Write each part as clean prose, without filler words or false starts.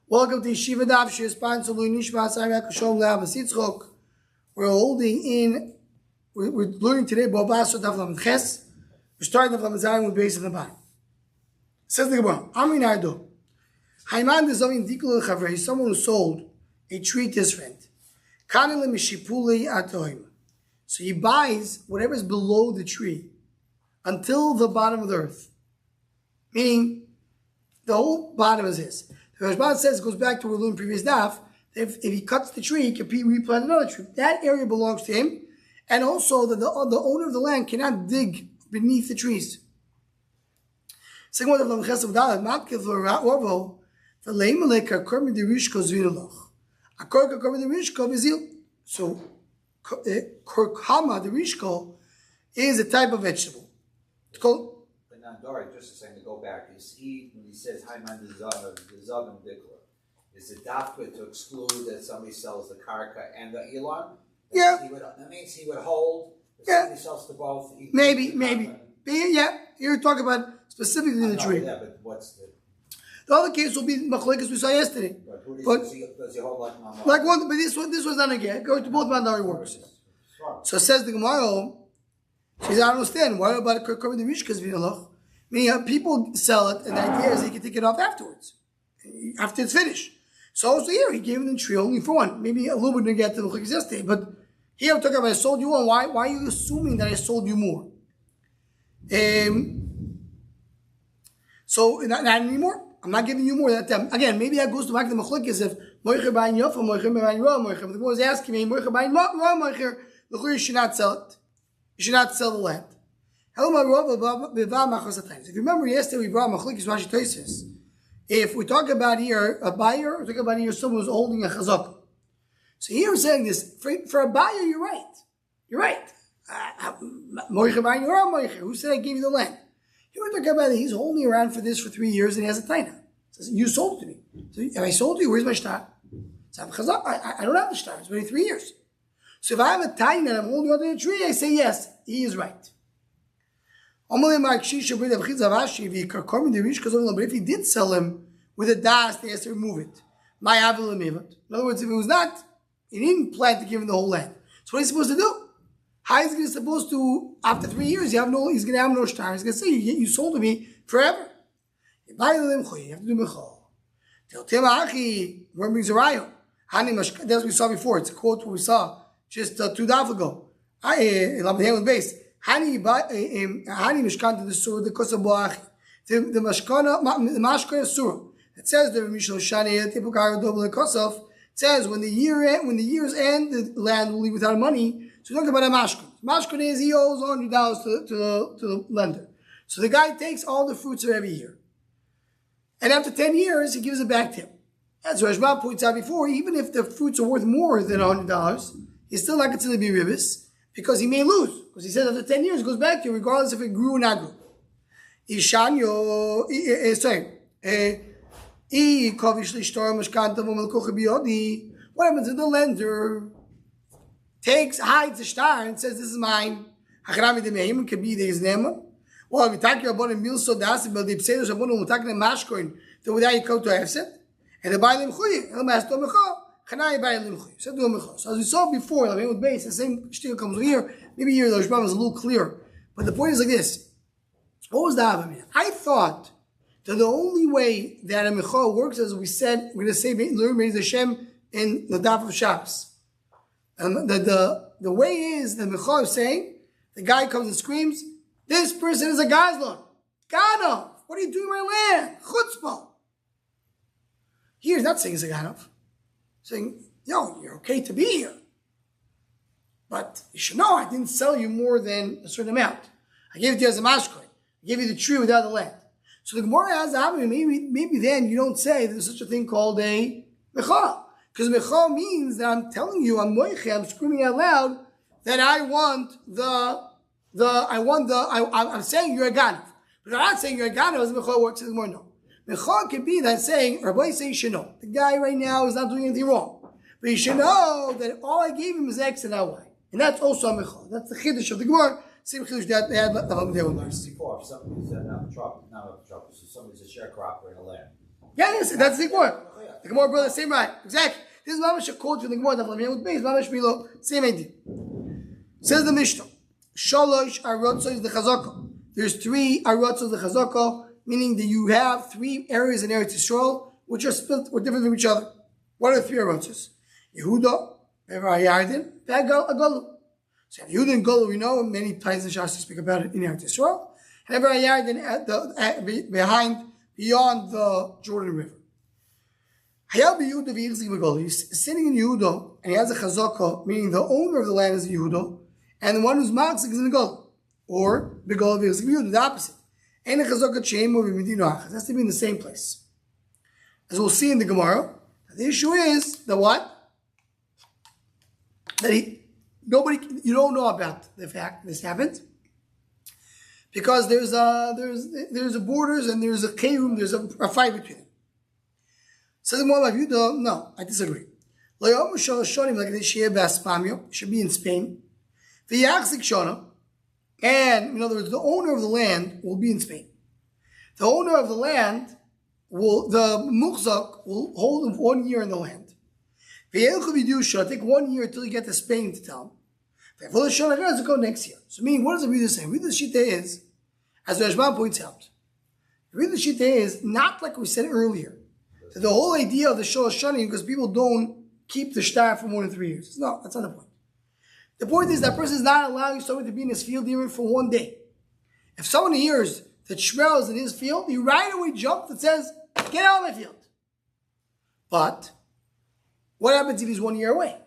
Welcome to Yeshiva Daf Shir sponsored by Nishmas Arak Shalom Le'Abbas Yitzchok. We're learning today about Basra Daf Lamed Ches. We're starting Daf Lamed Zayin with base in the bottom. Says the Gemara, Amri Nardo. Hayman Dezamin Dikul Chavre is someone who sold a tree to his friend. Kanile Mishipuli Atoim. So he buys whatever is below the tree until the bottom of the earth. Meaning, the whole bottom is his. The Rashban says, goes back to what we learned in previous daf, if he cuts the tree, he can replant another tree. That area belongs to him, and also that the owner of the land cannot dig beneath the trees. Second one of the Ches of Dalet, Matkev L'Orvo, the Leimelek HaKormi Derishko Zvinaloch. HaKorka Kormi Derishko Vizil. So, Korkama Derishko is a type of vegetable. It's called Dori, just a second to go back, is he, when he says Hayman the Zogam Dikla, is it dafka to exclude that somebody sells the karka and the Elon? Yeah. That means he would hold, if somebody sells to both. Maybe. Yeah, you're talking about specifically the tree. Yeah, but what's the other case will be Machlekes we saw yesterday. Does he hold like Mamar? Like one, but this was not again. Go to both Mandari works. So says the Gemara, she says, I don't understand. Why about Kormi the Rishkas Vinaloch? Meaning, people sell it, and the idea is they can take it off afterwards, after it's finished. So also here, he gave him the tree only for one. Maybe a little bit to get to the Chukis yesterday, but here I'm talking about I sold you one. Why are you assuming that I sold you more? So, not anymore. I'm not giving you more that time. Again, maybe that goes to back to the Machlekes if Moicher Bayin Yofa, Moicher Bayin Ra, Moicher. But the one was asking me, Moicher Bayin Ra, Moicher, you should not sell it. You should not sell the land. If you remember yesterday we brought Machlekes Rashi Tosfos. If we talk about here a buyer, we talk about here someone who's holding a chazak. So here we're saying this, for a buyer, you're right. You're right. Who said I gave you the land? Here we're talking about he's holding around for this for 3 years and he has a taina. Says, you sold it to me. So if I sold you, where's my shtar? So I don't have the shtar. It's been 3 years. So if I have a taina and I'm holding onto the tree, I say yes, he is right. But if he did sell him with a das, they has to remove it. In other words, if it was not, he didn't plan to give him the whole land. So what is he supposed to do? How is he supposed to, after 3 years, he's going to have no shtar. He's going to say, you sold to me forever. You have to do mechol. That's what we saw before. It's a quote what we saw just 2 days ago. With base. Hani mishkan the surah the kosaboachi the mashkana surah. It says the Mishlo Shani Tipukar Double Kosov. It says when the years end, the land will leave without money. So we talk about a mashkan. Mashkan is he owes $100 to the lender. So the guy takes all the fruits of every year, and after 10 years, he gives it back to him. As Rashba points out before, even if the fruits are worth more than $100, he's still not considered to be ribis. Because he may lose. Because he says after 10 years, it goes back to you, regardless if it grew or not grew. What happens if the lender hides the star and says, this is mine? It could be his name. Well, we talk about a meal so that's about the psedos of one who talking about mashcoin, so without you come to Hefset, and the buy them chuy, and the master mecha. So as we saw before, like with base, the same shtick comes here. Maybe here the Rashbam is a little clearer. But the point is like this. What was the Avamina? I thought that the only way that a Mechah works, as we said, we're going to say, learn Be'ez Hashem in the Daf of Shabbos. The way is, the Mechah is saying, the guy comes and screams, this person is a Gazlan. Ganov, what are you doing with my land? Chutzpah. He's not saying he's a Ganov. Saying, you're okay to be here. But you should know I didn't sell you more than a certain amount. I gave it to you as a mashkoy. I gave you the tree without the land. So the Gemara has maybe then you don't say there's such a thing called a mecha. Because mecha means that I'm telling you, I'm screaming out loud that I'm saying you're a ganav. But I'm not saying you're a ganav as mecha works. Says more no. Mecha could be that saying, Rabbi say you should know. The guy right now is not doing anything wrong. But you should know that all I gave him is X and not Y. And that's also a mecha. That's the chiddush of the Gemara. same chidush that they had there with Mars. Before, if somebody's not a trouble, so somebody's a sharecropper in a land. Yeah, yes, that's the Gemara. The Gemara, brother, same right, exactly. This is Mamash a quote from the Gemara that with base. Mamash Milo, same idea. Says the Mishnah, Shalosh arotzos the chazaka. There's 3 arotzos the chazaka, meaning that you have 3 areas in Eretz Yisrael which are split or different from each other. What are the 3 arotzos? Yehuda, Yarden, Agalu. So Yehuda and Galu, we know many times in Shas speak about it in Eretz Yisrael, and Yarden beyond the Jordan River. He's sitting in Yehuda, and he has a chazaka, meaning the owner of the land is Yehuda, and the one who's Maksik is in the Galu. Or the Galu is Yehuda, the opposite. And the chazaka chaim of Medina, it has to be in the same place. As we'll see in the Gemara, the issue is that what? That you don't know about the fact this happened, because there's a borders and there's a keirum, there's a fight between them. So the Gemara, no, I disagree. Should be in Spain. And in other words, the owner of the land will be in Spain. The owner of the land the muhzak will hold him 1 year in the land. It'll take 1 year until you get to Spain to tell him. Go next year. So meaning, what does the reader say? The Shita is, as the Rashban points out, the Shita is not like we said earlier. That the whole idea of the Shalosh Shanim, because people don't keep the shtar for more than 3 years. No, that's not the point. The point is that person is not allowing someone to be in his field even for 1 day. If someone hears that Shmuel is in his field, he right away jumps and says, get out of my field. But what happens if he's 1 year away?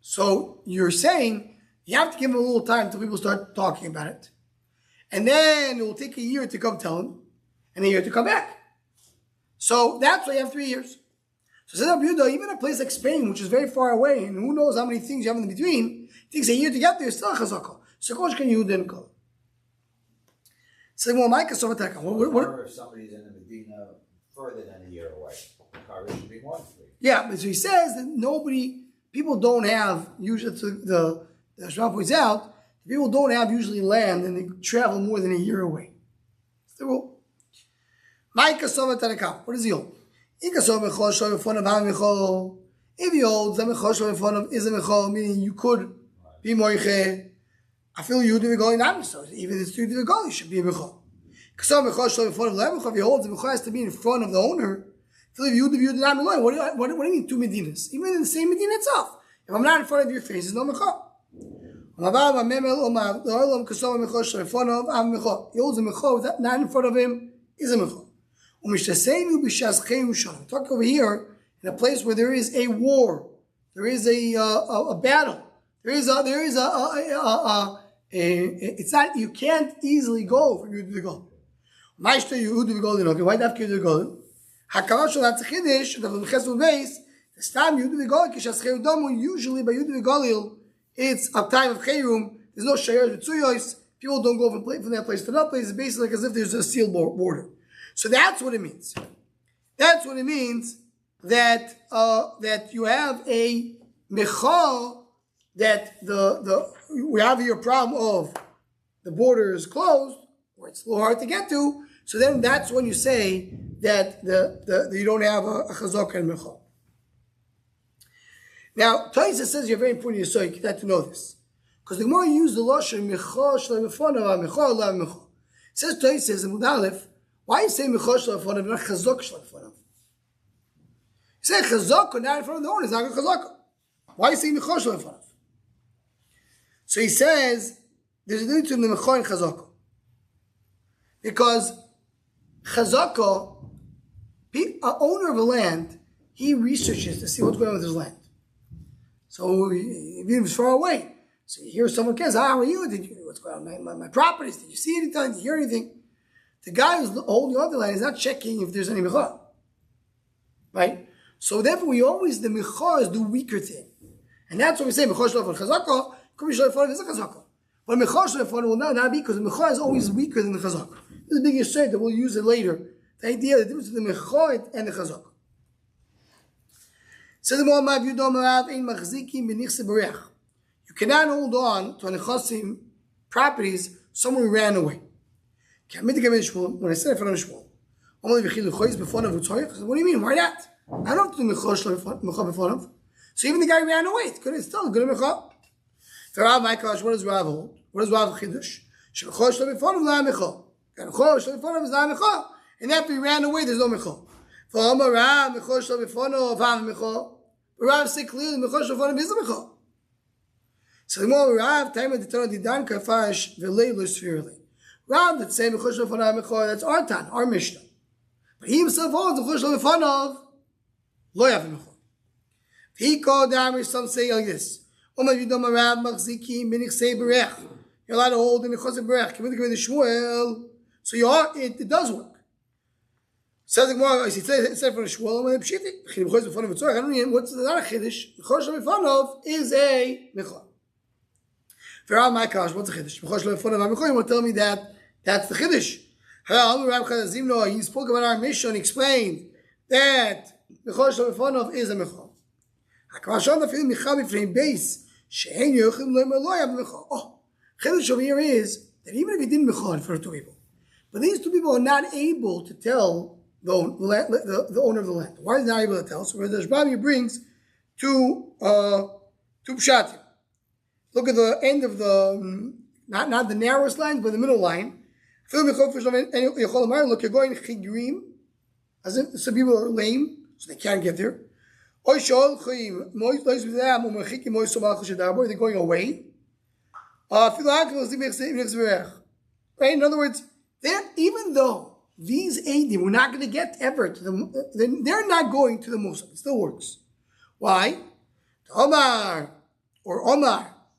So you're saying you have to give him a little time until people start talking about it. And then it will take a year to come tell him, and a year to come back. So that's why you have 3 years. So says Rabbi Yehuda, even a place like Spain, which is very far away, and who knows how many things you have in between, it takes a year to get there, it's still a chazaka. So Kosh can Yehuda and Kol. So well, Micah saw what if somebody's in the Medina further than a year away, the car should be more than 3. Yeah, but so he says that people don't have, usually the Shmuel points out, people don't have usually land and they travel more than a year away. That's the rule. Micah saw what what is the old? If he holds the mechosho in front of is a mechol, meaning you could be moiche. I feel you do go in Amisos. Even if it's 2 to go, you should be a mechol. Because some mechosho in front of lemechol, if he holds the mechol has to be in front of the owner. Feel you do not belong. What do you mean 2 medinas? Even in the same medina itself. If I'm not in front of your face, there's no mechol. He holds the mechol not in front of him is a mechol. Talk over here in a place where there is a war, there is a battle, it's not, you can't easily go for you to go. Why do you have to go? Hakavash that's a chiddush that the chesed base. The stam Yehuda v'Galil kishas chayudamu. Usually by Yehuda v'Galil, it's a time of chayrum. There's no shayers with tsuyos. People don't go from that place to that place. It's basically like as if there's a sealed border. So that's what it means. That's what it means that you have a mechal, that we have here a problem of the border is closed or it's a little hard to get to. So then that's when you say that you don't have a chazaka and mechal. Now Taisa says you're very important, so you have to know this, because the more you use the lashon mechal shleim mechal mechal la mechal. It says Taisa in Mudalef. Why you say mechal shleim mechal not chazak shleim mechal? You say chazaka not in front of the owner is not a chazaka. Why you say mechal shleim mechal? So he says there's a difference between the mechal and chazaka, because chazaka, an owner of a land, he researches to see what's going on with his land. So even if it's far away, so you hear someone says, "How are you? What's going on? My properties? Did you see anything? Did you hear anything?" The guy who's holding on to the land is not checking if there's any mechal, right? So therefore, the mechal is the weaker thing, and that's what we say mechal shleim chazaka. Could be shleim is a chazaka, but mechal shleim will not be, because the mechal is always weaker than the chazaka. This is a big issue that we'll use it later. The idea, the difference between the mechal and the chazaka. So the Muhammad you cannot hold on to a nechasim properties, someone ran away. When I said in front of Shmuel, what do you mean? Why not? I don't do mecha. So even the guy ran away. It's still a good mecha. For Rav, my gosh, what does Rav hold? What does Rav chidush? And after he ran away, there's no mecha. For Rav, Rav said clearly, mecha is a mecha. So the more Rav, time of the Torah didan kafash v'leilus spherely. Rav that say mecha shlefonav mecha, that's our tan, our Mishnah. But he himself holds the mecha shlefonav lo yav mecha. He called down, some say like this. You're allowed to hold in the chosek berech. Come in the Shmuel. So you are, it does work. Says the Gemara, he said for the Shmuel, I don't know what's the chiddush. The chosek lefonov is a mecha. For all my gosh, what's a chiddush? The chosek lefonov, you want to tell me that that's the chiddush. He spoke about our mission and explained that the chosek lefonov is a mecha. Oh, chiddush over here is that even if he didn't mecha in front of two people, but these two people are not able to tell the owner of the land. Why is he not able to tell? So where the Rabbi brings two pshatim. Look at the end of the not the narrowest line, but the middle line. Look, you're going chigrim, as if some people are lame, so they can't get there. They're going away. Right? In other words, even though these Eidim were not going to get ever to the, they're not going to the Muslim. It still works. Why? Omar,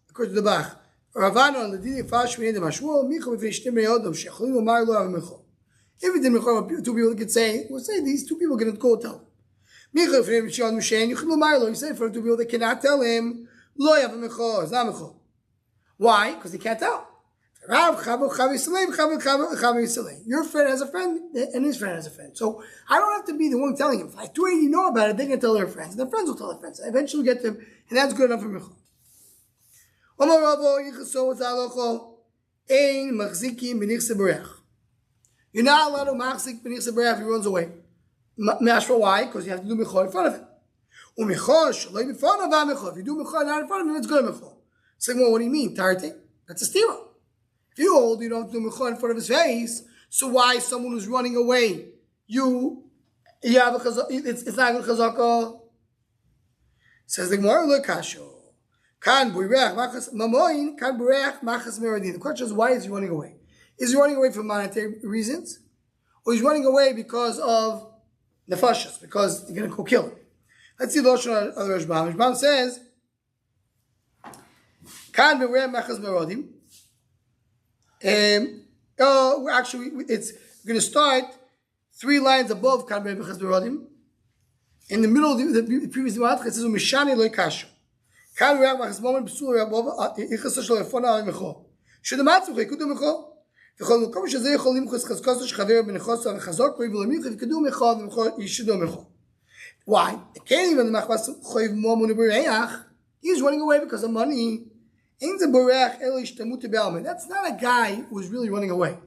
according to the Bach, if it didn't two people could say, we'll say these two people can go tell. You say for two people they cannot tell him, it's not mecha. Why? Because they can't tell. Your friend has a friend, and his friend has a friend. So I don't have to be the one telling him. If I do you know about it, they can tell their friends. And their friends will tell their friends. I eventually get them, and that's good enough for mecha. You're not allowed to machzik b'nichse berech if he runs away. Mashra, why? Because you have to do mecha in front of him. If you do mecha not in front of him, it's good mecha. Say, well, what do you mean? Tarting? That's a stira. If you hold, you don't do mecha in front of his face. So why someone who's running away, you have a chazaka? It's not a chazaka. Says the Gemara, look, kasho. Kan buirech machas mamoin. Kan buirech machas meradin. The question is, why is he running away? Is he running away for monetary reasons, or he's running away because of nefashos, because they're going to go kill him? Let's see the Lashon of the Rashbam. Rashbam says, "Kan be'rei machas merodim." Actually, it's going to start 3 lines above "Kan be'rei machas merodim." In the middle of the previous Mahat, it says, "Mishani lo kashu." Kan be'rei machas merodim b'sul above ichas shel lefona mecho. Should the matzuk ikudu mecho? וכל מקום שזה יכול למחוס חזקוסו שחבר בנכוסו וחזוק ולמיך וקדו מכו וישדו מכו. Why? He's running away because of money. That's not a guy who's really running away.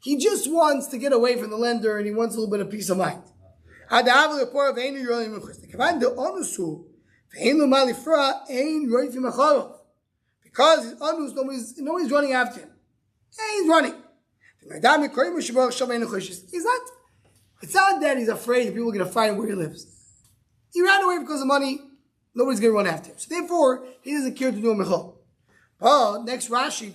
He just wants to get away from the lender and he wants a little bit of peace of mind. Because he's onus, nobody's running after him. Yeah, he's running. He's not. It's not that he's afraid that people are going to find where he lives. He ran away because of money. Nobody's going to run after him. So therefore, he doesn't care to do a mechol. Oh, next Rashi,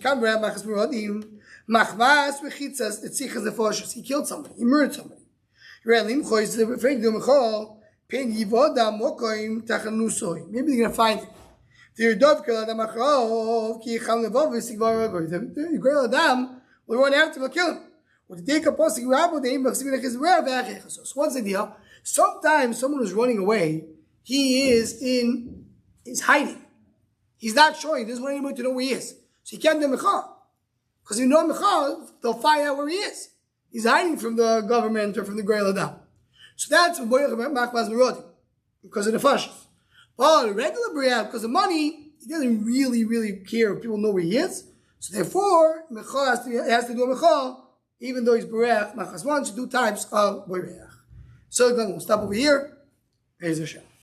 he killed somebody. He murdered somebody. Maybe they're going to find him. The great Adam will run after him and kill him. So what's the deal? Sometimes someone who's running away, he is hiding. He's not showing. He doesn't want anybody to know where he is. So he can't do mecha. Because if you know mecha, they'll find out where he is. He's hiding from the government or from the great Adam. So that's because of the fashion. But regular Briah, because of money, he doesn't really care if people know where he is. So therefore, Mechal has to do a Mechal, even though he's Berech, Machas 1 should do types of Berech. So we'll stop over here. Here's Hashem.